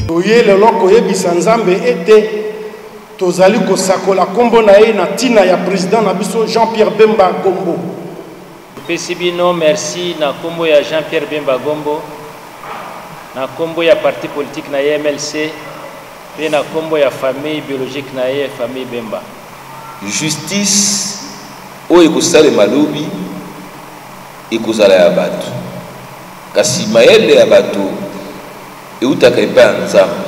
Oye lelo koyebisa Nzambe ete tozali kosakola kombo na ye na tina ya président na biso Jean-Pierre Bemba Gombo. Pesibino merci na kombo ya Jean-Pierre Bemba Gombo, na kombo ya parti politique na MLC, et na kombo ya famille biologique na famille Bemba. Justice oyo ekosala malobi ekozala ya bato, kasi mayele ya bato eutaka epai ya Nzambe.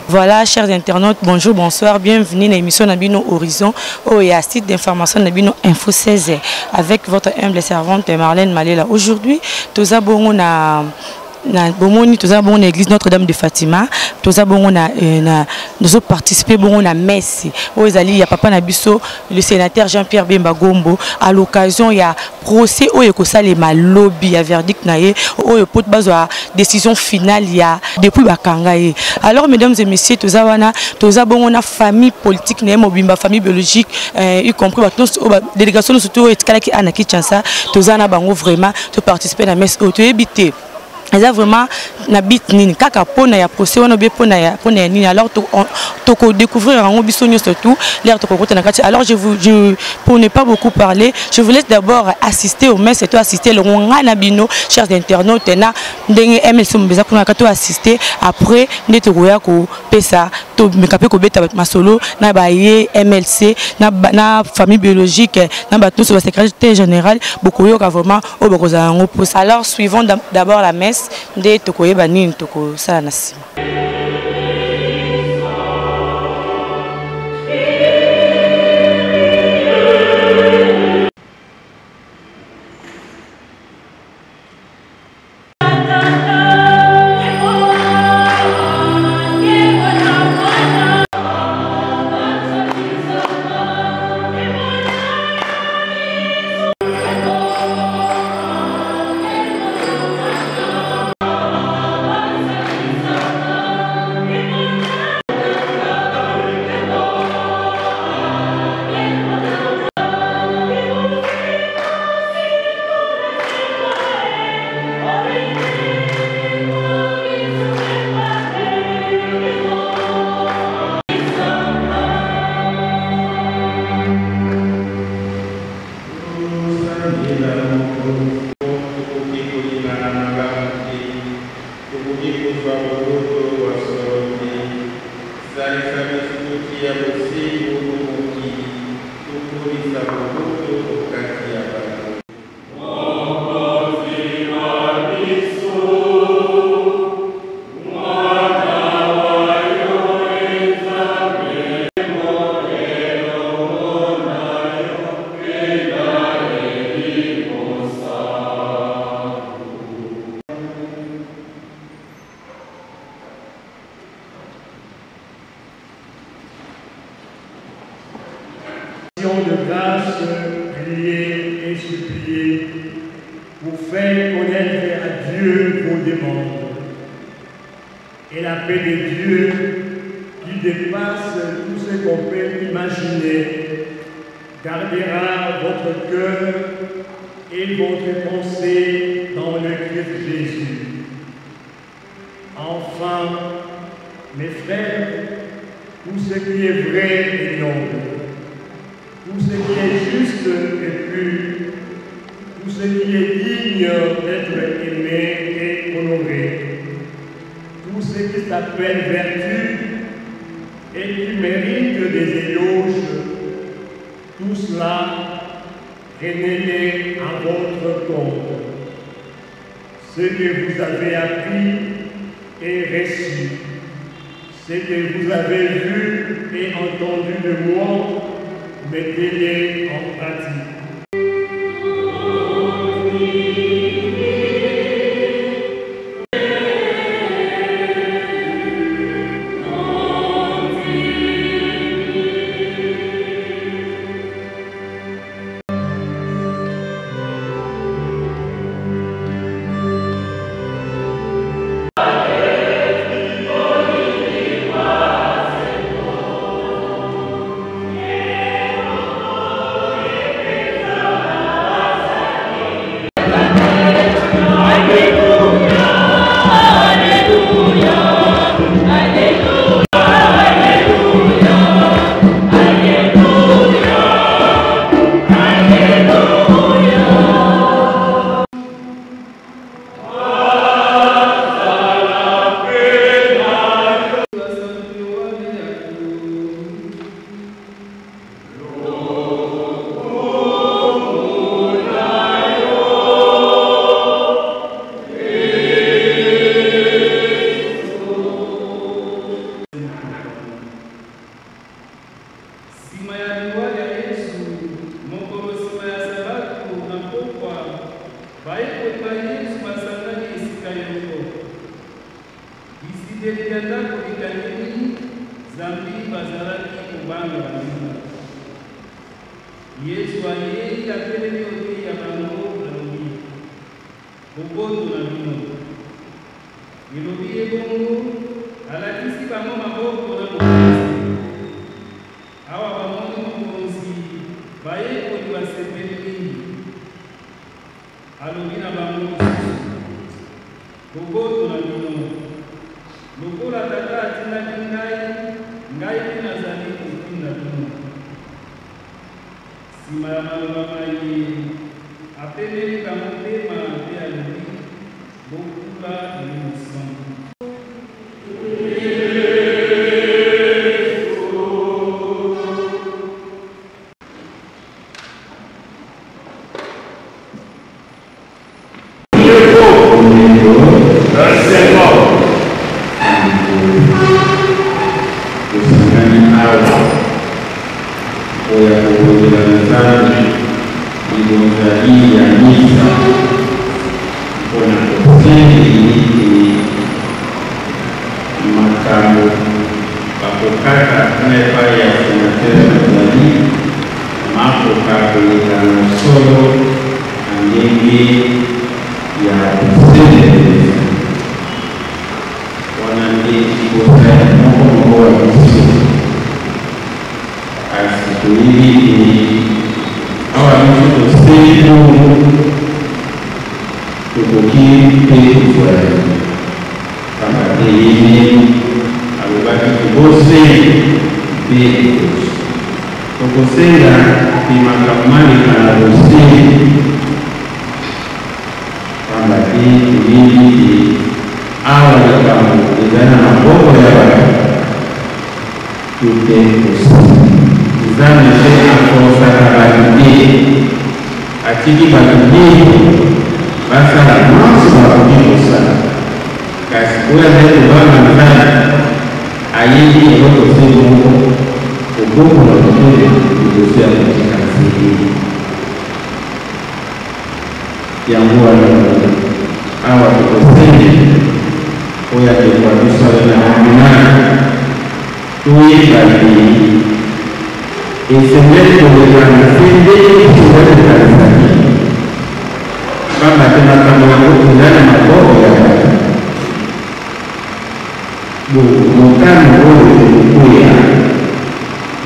Voilà, chers internautes, bonjour, bonsoir, bienvenue à l'émission Nabino Horizon, au site d'information Nabino Info 16, avec votre humble servante Marlène Malela. Aujourd'hui, nous avons l'église Notre-Dame de Fatima, nous avons participé à la messe. Il y a papa Nabiso, le sénateur Jean-Pierre Bemba Gombo, à l'occasion il y a procès où il y a lobby, il y a verdict, où il y a décision finale, il y a depuis Bakangaye. Alors mesdames et messieurs, nous avons une famille politique, une famille biologique, y compris la délégation surtout qui a Anaki Chansa, nous avons vraiment participé à la messe. Et là vraiment na bit nini kaka pona ya procès wana be pona ya nini. Alors to découvrir en bisonio surtout l'air to kokota na kati. Alors pour ne pas beaucoup parler, je vous laisse d'abord assister au messe et to assister le ngana bino chers internautes na ndenge MLC mbeza kuna kato assister après neto koya ko pesa to mekape ko beta masolo na ba ye MLC na famille biologique na ba tous le secrétaire général beaucoup yo vraiment au bokoza ngo. Alors suivons d'abord la messe de tokoyeba nini toko sala na sima. De grâce, prier et supplier pour faire connaître à Dieu vos demandes. Et la paix de Dieu qui dépasse tout ce qu'on peut imaginer gardera votre cœur et votre pensée dans le Christ Jésus. Enfin, mes frères, tout ce qui est vrai et noble, tout ce qui est juste et pur, tout ce qui est digne d'être aimé et honoré, tout ce qui s'appelle vertu et qui mérite des éloges, tout cela, renez-les à votre compte. Ce que vous avez appris et reçu, ce que vous avez vu et entendu de moi, mettez-les en pratique. Zetianda kubikanini zambi bazalaki kubanga banima. Yesu aliye apeleli oti ya bango alobi. Boboto na bino. Ilobi ebongo alakisi bango maboko na mokonzi. Awa bamoni mokonzi baye koli basepeli mingi. Alobi na bango boboto na bino. Lokola tata atindaki ngai mpe nazali kotinda bino. Nsima ya maloba maye apeleli bango motema mpe alobi bokula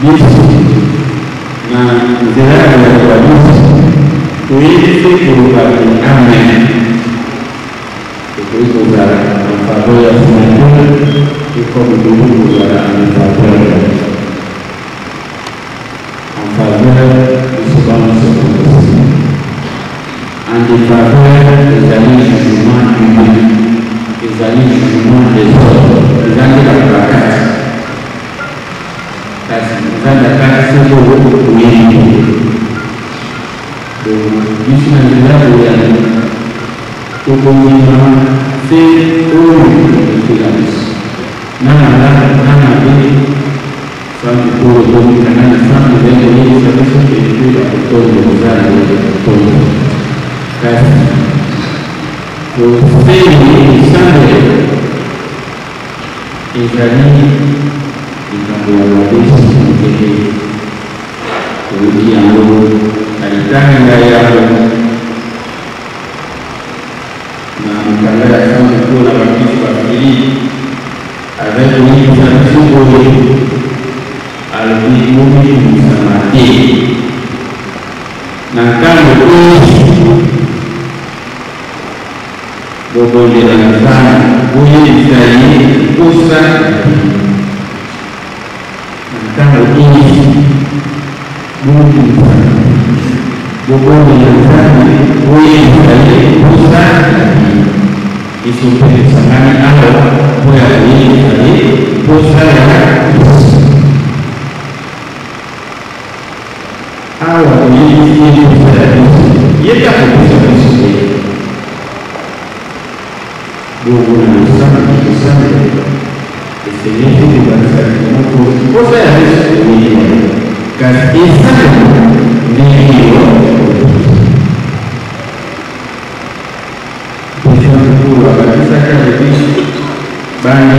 émotion. Bani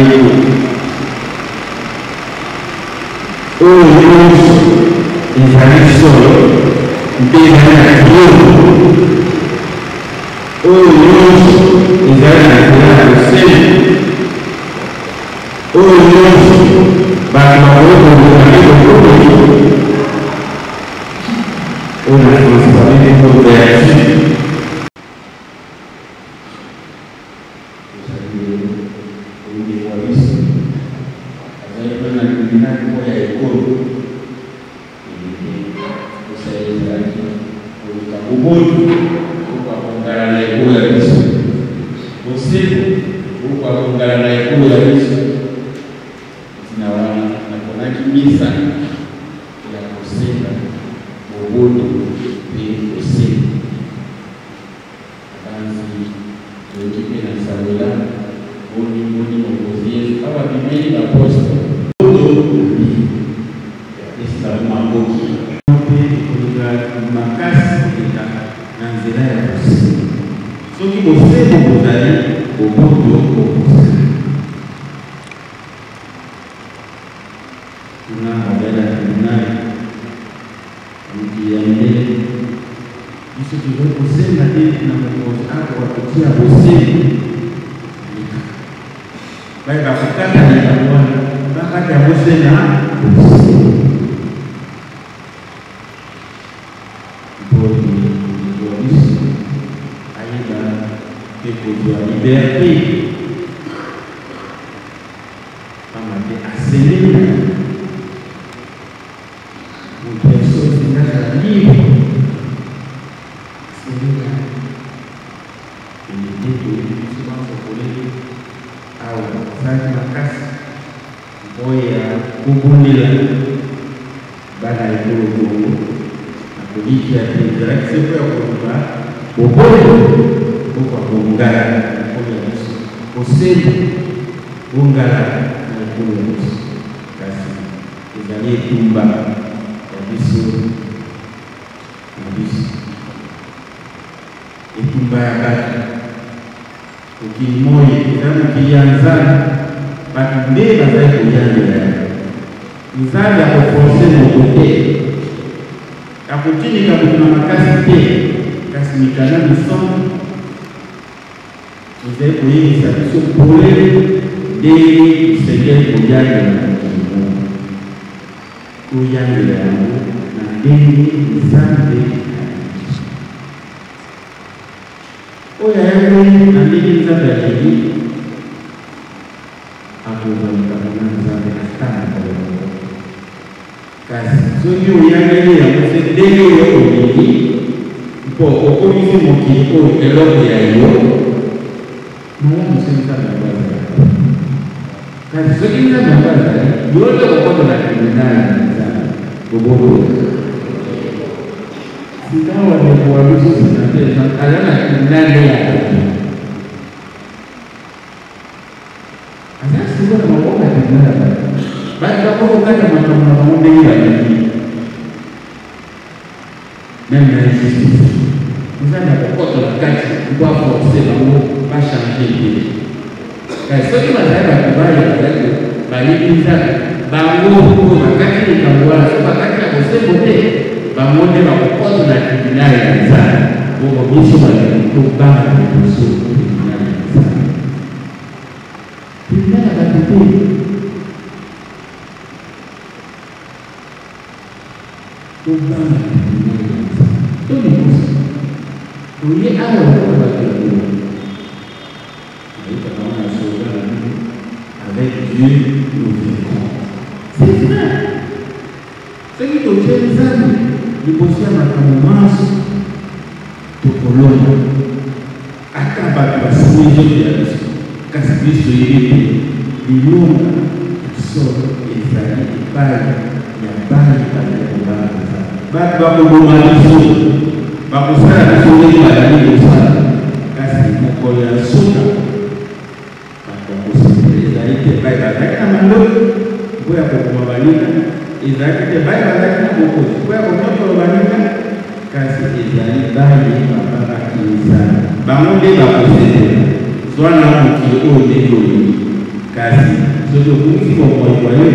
Kasi soto kungi kwa kwa hiyo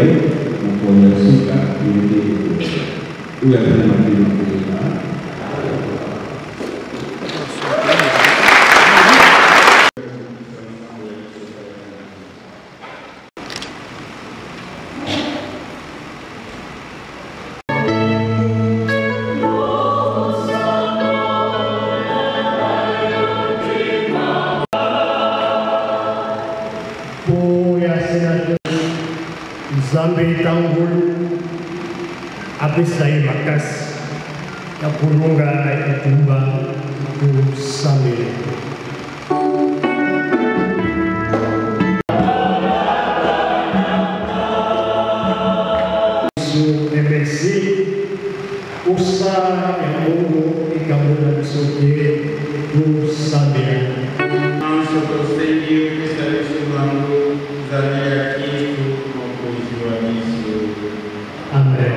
kwa suka ile uya kama vile Zambe Tangulu Abisai Makas Yapurunga Itumba Tu Samire Su MLC Usa Yamungu Ikamuna Bisoke Tu Samire Soto Senhor, que está chamando Zaria aqui. Amen.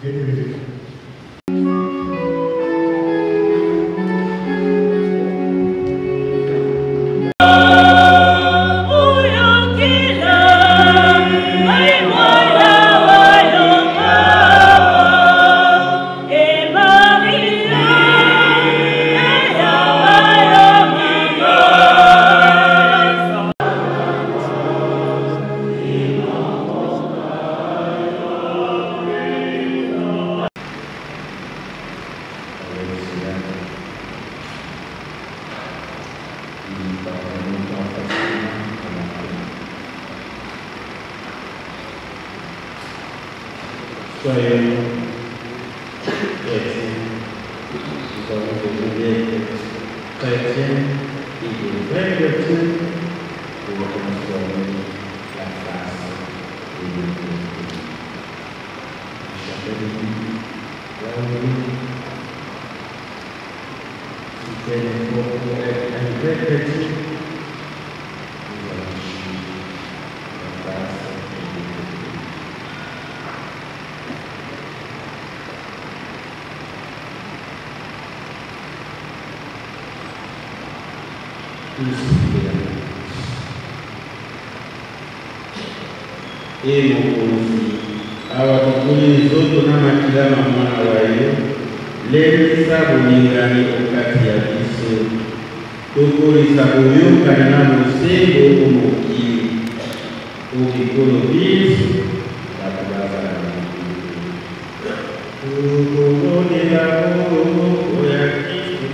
Bienvenue. Soyons chrétiens, nous avons devenus chrétiens et de vrais chrétiens pour transformer la grâce de Dieu. Chacun de nous, là où si c'est un vrai chrétien, nous allons suivre la grâce de Dieu. Awatukuli na makila mama wayo lemisa bulingani okati ya biso tokolisa boyokani na mosengo omokili obikolo biso bato bazala tokomonela moko ya Kristo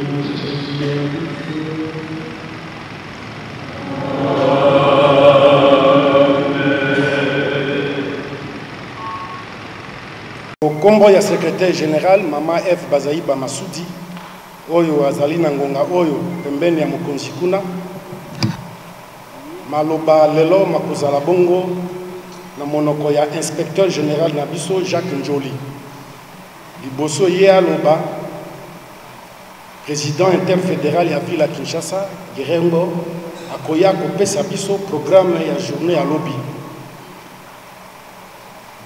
Kombo ya secrétaire général Mama F Bazaiba Masudi oyo azali na ngonga oyo pembeni ya mokonzi kuna maloba lelo makozala bongo na monoko ya inspecteur général na biso Jacques Njoli liboso ye aloba président interfédéral ya ville ya Kinshasa Girengo akoya kopesa biso programme ya journée ya lobi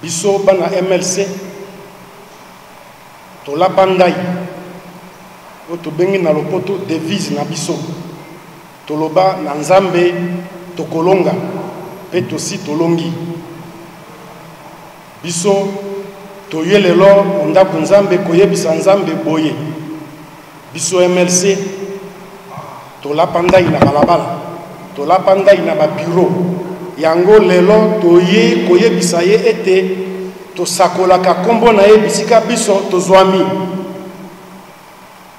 biso bana MLC tolapandai oto bengi na lopoto devise na biso toloba na nzambe tokolonga pe tosi tolongi biso toyelelo ndako nzambe koyebisa nzambe boye biso MLC tolapandai na balabala tolapandai na ba bureau yango lelo toye koyebisa ye ete tosakolaka kombo na ye bisika biso tozwami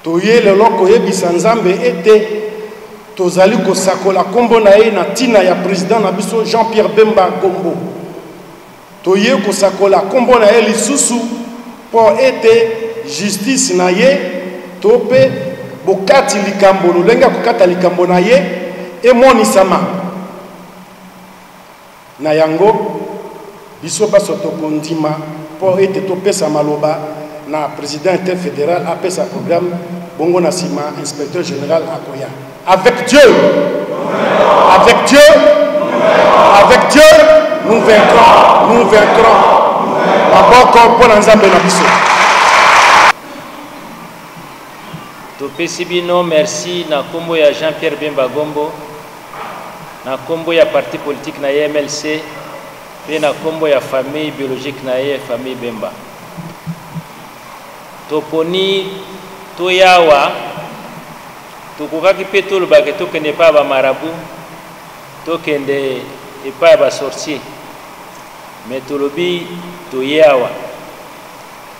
toye lelo koyebisa nzambe ete tozali kosakola kombo na ye na tina ya président na biso Jean-Pierre Bemba Gombo toye kosakola kombo na ye lisusu po ete justice na ye to pe bokati likambo lolenga kokata likambo na ye emonisama na yango biso baso tokondima po ete topesa maloba na président interfédéral apesa programme bongo na sima inspecteur général akoya avec Dieu nous vaincrons maboko pona nzambe na biso topesi bino merci na kombo ya Jean-Pierre Bemba Gombo na kombo ya parti politique na MLC pe na kombo ya famille biologique na ye famille Bemba toponi toyawa tokokaki pe tolobaki tokende epai ya bamarabu tokende epai ya basorcier me tolobi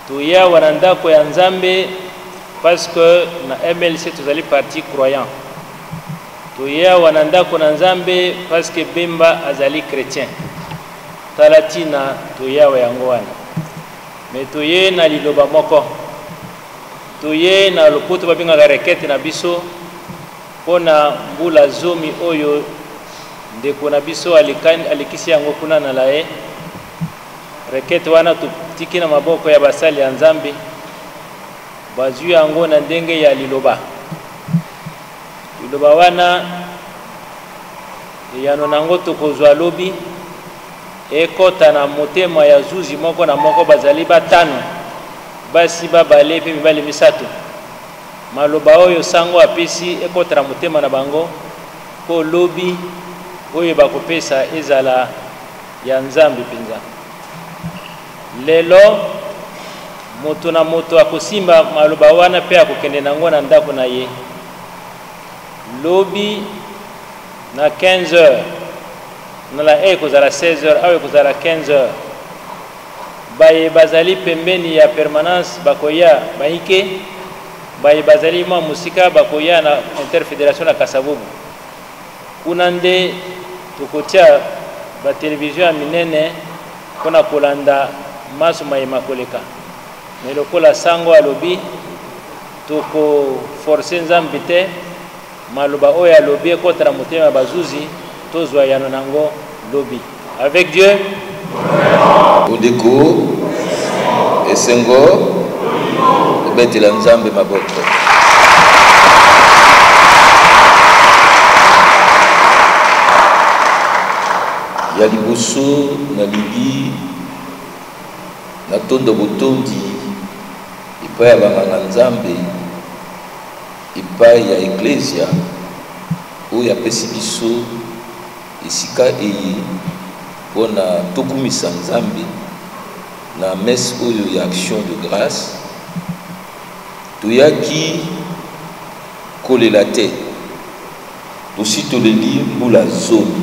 toyawa na ndako ya nzambe parce que na MLC tozali parti croyant toyawa na ndako na nzambe parce que Bemba azali chrétien talatina toyawa yango wana me toye na liloba moko toye na lopoto babengaka rekete na biso mpona mbula zomi oyo ndeko na biso alikisi yango kuna na laye rekete wana totiki na maboko ya basali ya nzambe bazwi yango na ndenge ya liloba wana yano nango tokozwa lobi ekota na motema ya zuzi moko na moko bazali batano basi babale pe mibali misato maloba oyo sango apesi ekotara motema na bango po lobi oyo bakopesa ezala ya nzambe penza lelo moto na moto akosimba maloba wana pe akokende nango na ndako na ye lobi na 15h na la ekozala 16h awe kozala 15h baye bazali pembeni ya permanence bakoya baike baye bazali mwa musika bakoya na interfederation na Kasavubu kuna nde tokotia ba television ya minene kona kolanda maso mayema koleka mais lokola sango alobi toko forcer nzambe te maloba oyo alobi ekotala motema bazuzi tozwa yano nango lobi avec Dieu Odeko esengo obetela nzambe maboko ya liboso na libi na tondo botondi ipai ya banganga nzambe ipai ya eklesia oyo apesi biso esika eye mpona tokumisa nzambe na messe oyo ya action de grâce toyaki kolela te tosi toleli mbula zomi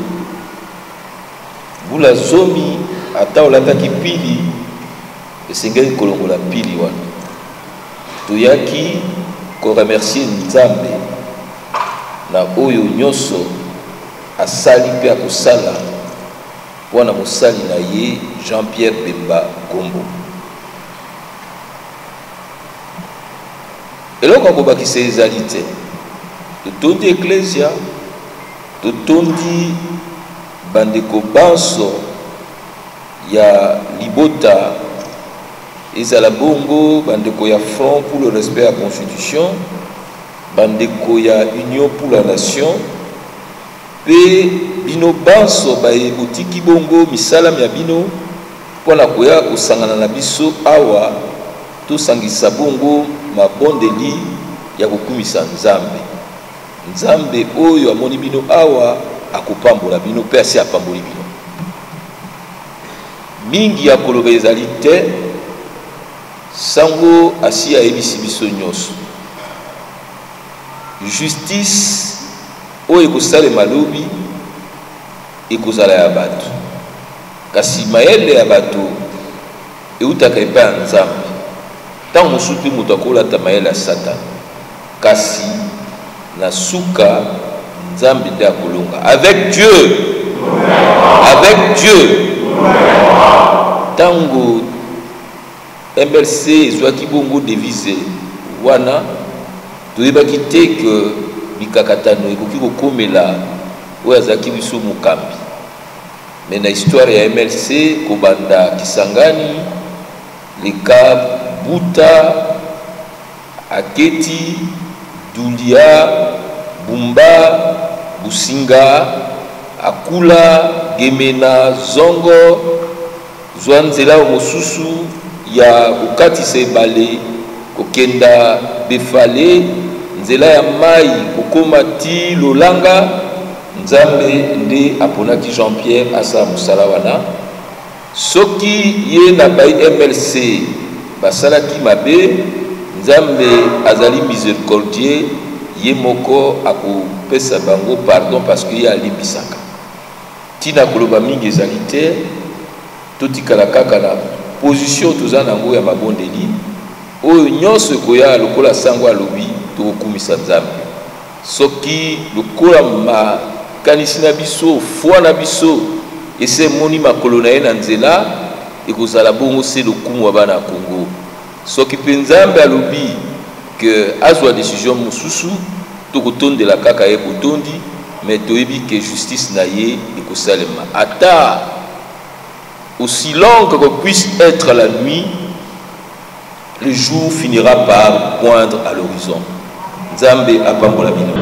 mbula zomi ata olataki pili esengeli kolongola pili wana toyaki koremercier nzambe na oyo nyonso asali mpe akosala wana mosali na ye Jean-Pierre Bemba Gombo eloko akobakisa ezali te totondi eklesia totondi bandeko banso ya libota ezala bongo bandeko ya Front pour le respect de la Constitution bandeko ya Union pour la Nation pe bino banso baye botiki bongo misalam ya bino mpona koya kosangana na biso awa tosangisa bongo mabondeli ya kokumisa nzambe nzambe oyo amoni bino awa akopambola bino pe asi apamboli bino mingi ya koloba ezali te sango asi ayebisi biso nyonso justice oyo ekosalema lobi ekozala ya bato kasi mayele ya bato eutaka epai ya nzambe ntango mosusu mpe moto akolata mayele ya satana kasi na suka nzambe nde akolonga avec Dieu ntango MLC ezwaki bongo devise wana toyebaki te ke mikakatano ekoki kokomela oyo azalaki biso mokambi me na histoire ya MLC kobanda Kisangani leka Buta Aketi Dulia Bumba Businga Akula Gemena Zongo Zwanzela mosusu ya kokatisa ebale kokenda Befale nzela ya mai kokoma ti Lolanga nzambe nde aponaki Jean-Pierre asa mosala wana soki ye na bai MLC basalaki mabe nzambe azali miséricordieux ye moko akopesa bango pardon parce que ye alimbisaka tina koloba mingi ezali te totikala kaka na position toza nango ya mabondeli oyo nyonso ekoya lokola sango alobi tokokumisa nzambe soki lokola makanisi na biso foi na biso ese moni makolo na ye na nzela ekozala bongo se lokumu wa bana Congo soki mpe nzambe alobi ke azwa décision mosusu tokotondela kaka ye botondi mais toyebi ke justice na ye ekosalema ata aussi longue que puisse être la nuit le jour finira par poindre à l'horizon nzambe apambola bino.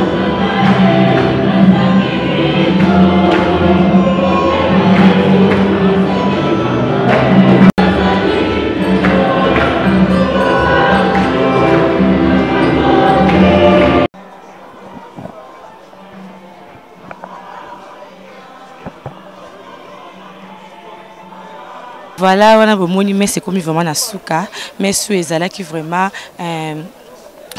Voilà, on a bomoni mais c'est comme vraiment na suka, mais sou ezala qui vraiment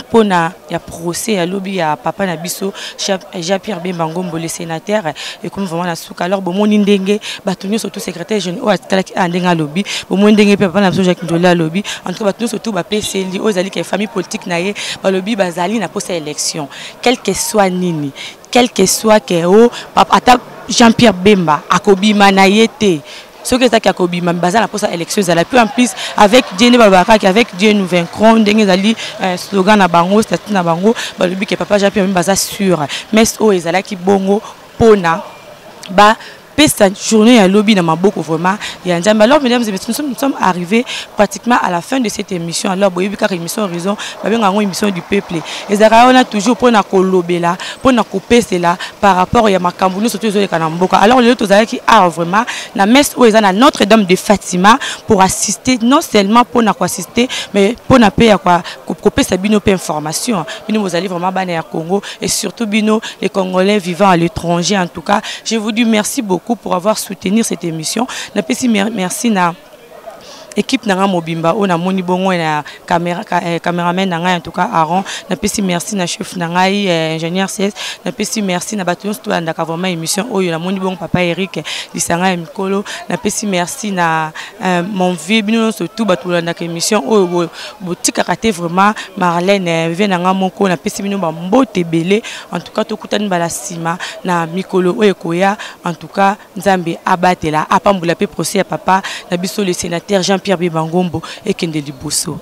pona ya procès ya lobby ya papa na biso Jean-Pierre Bemba Ngombo le sénateur et comme vraiment na suka alors bomoni ndenge batuni surtout secrétaire général o atalaki andenga lobby bomoni ndenge papa na biso Jacques Ndola lobby en tout cas batuni surtout ba PCL ozali ke famille politique na ye ba lobby bazali na posa élection quel que soit nini quel que soit que o papa ata Jean-Pierre Bemba akobima na yete ce que c'est qu'Akobi Mambaza la poste élection la plus en plus avec Dieu Babaka avec Dieu nous vaincrons dengue zali slogan na bango statut na bango ba le but que papa Jean-Pierre Mambaza sûr mais o ezala ki bongo pona ba pesta journée à lobby dans ma beaucoup vraiment il y a un alors mesdames et messieurs nous sommes arrivés pratiquement à la fin de cette émission alors boyebi car émission raison ba benga ngo émission du peuple et zara on a toujours pour na kolobela pour na kopesa là par rapport ya makambo nous surtout les kanamboka alors les autres zara qui a vraiment na messe où ils ont Notre-Dame de Fatima pour assister non seulement pour na assister mais pour na payer quoi kopesa bino pe information bino vous allez vraiment bana ya Congo et surtout bino les Congolais vivant à l'étranger en tout cas je vous dis merci beaucoup pour avoir soutenu cette émission. Merci na équipe nanga mobimba on a moni bongo na caméraman nanga en tout cas Aaron na pesi merci na chef nanga ingénieur CS na pesi merci na batunos to andaka vraiment émission oyo na moni bongo papa Eric lisanga mikolo na pesi merci na mon vieux bino surtout batulanda émission oyo botika kate vraiment Marlène venanga moko na pesi bino ba mbote belé en tout cas to kutani bala sima na mikolo oyo koya en tout cas nzambe abatela apambula pe procès ya papa na biso le sénateur Jean-Pierre Bemba Ngombo et Kende Liboso.